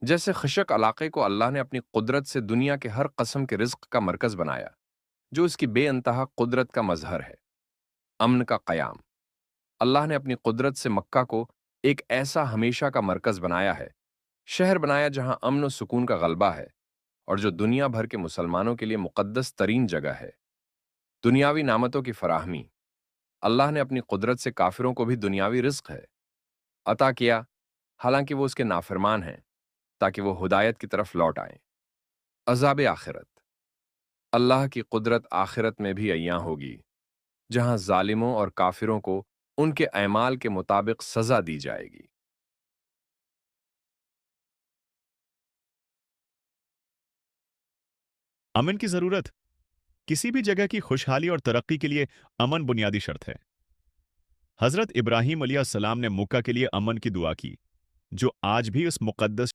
جیسے خشک علاقے کو اللہ نے اپنی قدرت سے دنیا کے ہر قسم کے رزق کا مرکز بنایا، جو اس کی بے انتہا قدرت کا مظہر ہے۔ امن کا قیام: اللہ نے اپنی قدرت سے مکہ کو ایک ایسا ہمیشہ کا مرکز بنایا ہے، شہر بنایا جہاں امن و سکون کا غلبہ ہے، اور جو دنیا بھر کے مسلمانوں کے لیے مقدس ترین جگہ ہے۔ دنیاوی نعمتوں کی فراہمی: اللہ نے اپنی قدرت سے کافروں کو بھی دنیاوی رزق ہے عطا کیا، حالانکہ وہ اس کے نافرمان ہیں، تاکہ وہ ہدایت کی طرف لوٹ آئیں۔ عذاب آخرت: اللہ کی قدرت آخرت میں بھی عیاں ہوگی، جہاں ظالموں اور کافروں کو ان کے اعمال کے مطابق سزا دی جائے گی۔ امن کی ضرورت: کسی بھی جگہ کی خوشحالی اور ترقی کے لیے امن بنیادی شرط ہے۔ حضرت ابراہیم علیہ السلام نے مکہ کے لیے امن کی دعا کی، جو آج بھی اس مقدس